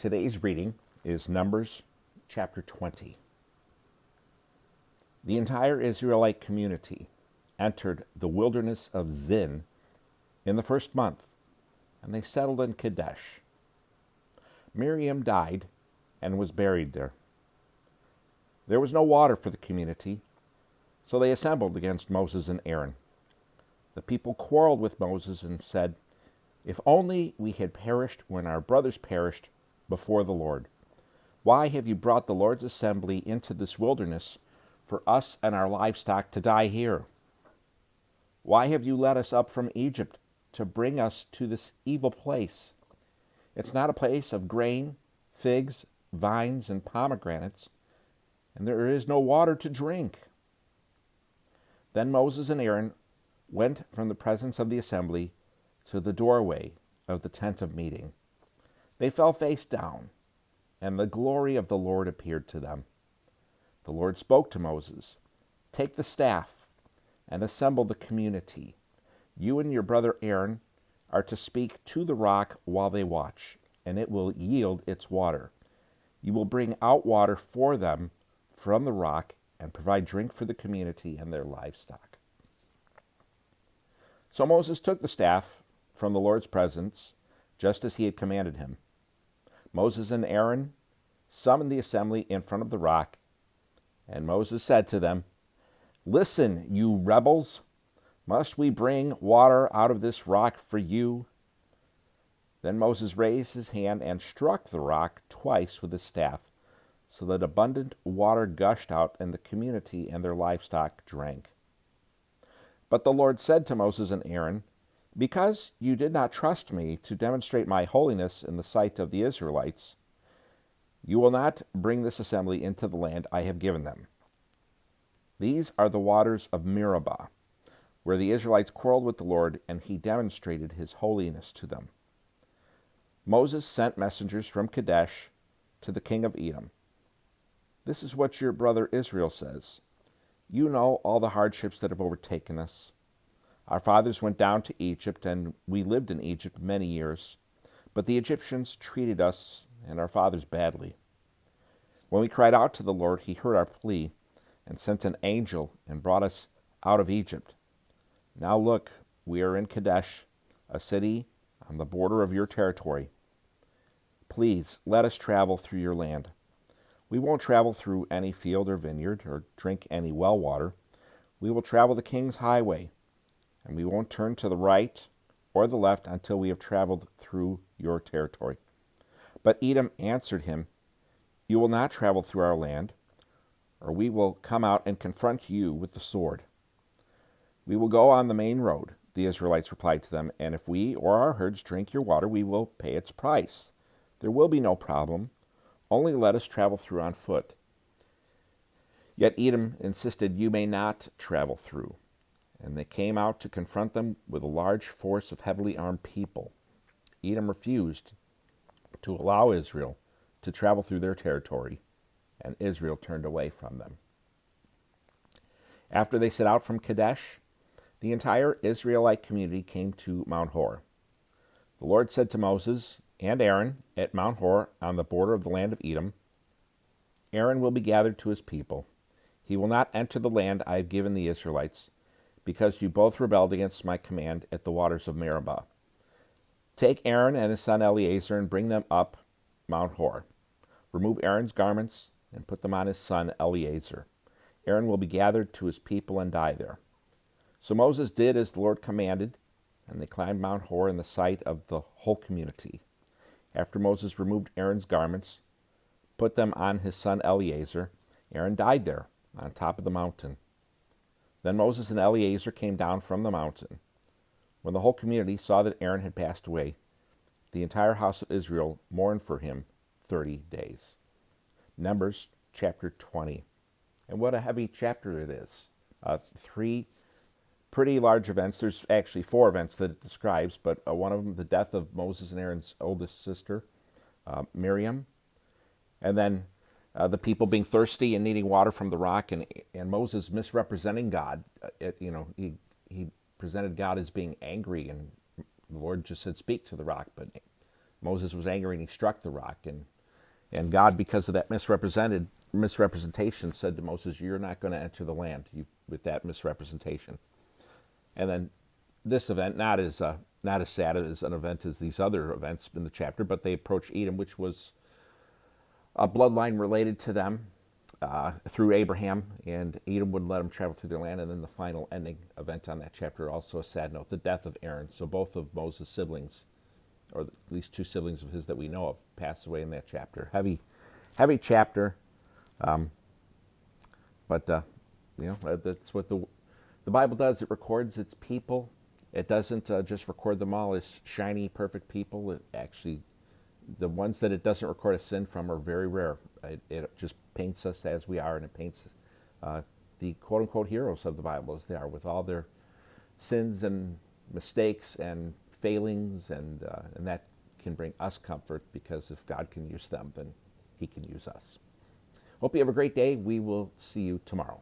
Today's reading is Numbers chapter 20. The entire Israelite community entered the wilderness of Zin in the first month, and they settled in Kadesh. Miriam died and was buried there. There was no water for the community, so they assembled against Moses and Aaron. The people quarreled with Moses and said, "If only we had perished when our brothers perished before the Lord. Why have you brought the Lord's assembly into this wilderness for us and our livestock to die here? Why have you led us up from Egypt to bring us to this evil place? It's not a place of grain, figs, vines, and pomegranates, and there is no water to drink." Then Moses and Aaron went from the presence of the assembly to the doorway of the tent of meeting. They fell face down, and the glory of the Lord appeared to them. The Lord spoke to Moses, "Take the staff and assemble the community. You and your brother Aaron are to speak to the rock while they watch, and it will yield its water. You will bring out water for them from the rock and provide drink for the community and their livestock." So Moses took the staff from the Lord's presence, just as he had commanded him. Moses and Aaron summoned the assembly in front of the rock, and Moses said to them, "Listen, you rebels, must we bring water out of this rock for you?" Then Moses raised his hand and struck the rock twice with his staff, so that abundant water gushed out, and the community and their livestock drank. But the Lord said to Moses and Aaron, "Because you did not trust me to demonstrate my holiness in the sight of the Israelites, you will not bring this assembly into the land I have given them. These are the waters of Meribah, where the Israelites quarreled with the Lord, and he demonstrated his holiness to them." Moses sent messengers from Kadesh to the king of Edom. "This is what your brother Israel says. You know all the hardships that have overtaken us. Our fathers went down to Egypt, and we lived in Egypt many years. But the Egyptians treated us and our fathers badly. When we cried out to the Lord, he heard our plea and sent an angel and brought us out of Egypt. Now look, we are in Kadesh, a city on the border of your territory. Please let us travel through your land. We won't travel through any field or vineyard or drink any well water. We will travel the king's highway, and we won't turn to the right or the left until we have traveled through your territory." But Edom answered him, "You will not travel through our land, or we will come out and confront you with the sword." "We will go on the main road," the Israelites replied to them, "and if we or our herds drink your water, we will pay its price. There will be no problem. Only let us travel through on foot." Yet Edom insisted, "You may not travel through." And they came out to confront them with a large force of heavily armed people. Edom refused to allow Israel to travel through their territory, and Israel turned away from them. After they set out from Kadesh, the entire Israelite community came to Mount Hor. The Lord said to Moses and Aaron at Mount Hor on the border of the land of Edom, "Aaron will be gathered to his people. He will not enter the land I have given the Israelites, because you both rebelled against my command at the waters of Meribah. Take Aaron and his son Eleazar and bring them up Mount Hor. Remove Aaron's garments and put them on his son Eleazar. Aaron will be gathered to his people and die there." So Moses did as the Lord commanded, and they climbed Mount Hor in the sight of the whole community. After Moses removed Aaron's garments, put them on his son Eleazar, Aaron died there on top of the mountain. Then Moses and Eleazar came down from the mountain. When the whole community saw that Aaron had passed away, the entire house of Israel mourned for him 30 days. Numbers chapter 20. And what a heavy chapter it is. 3 pretty large events. There's actually 4 events that it describes, but one of them, the death of Moses and Aaron's oldest sister, Miriam. And then the people being thirsty and needing water from the rock, and Moses misrepresenting God. He presented God as being angry, and the Lord just said, "Speak to the rock," but Moses was angry and he struck the rock, and God, because of that misrepresentation, said to Moses, "You're not going to enter the land with that misrepresentation." And then this event, not as sad as an event as these other events in the chapter, but they approached Edom, which was a bloodline related to them through Abraham, and Edom wouldn't let them travel through their land. And then the final ending event on that chapter, also a sad note, the death of Aaron. So both of Moses' siblings, or at least two siblings of his that we know of, passed away in that chapter. Heavy chapter, but that's what the Bible does. It records its people. It doesn't just record them all as shiny, perfect people. It actually, the ones that it doesn't record a sin from are very rare. It just paints us as we are, and it paints the quote-unquote heroes of the Bible as they are, with all their sins and mistakes and failings, and that can bring us comfort, because if God can use them, then he can use us. Hope you have a great day. We will see you tomorrow.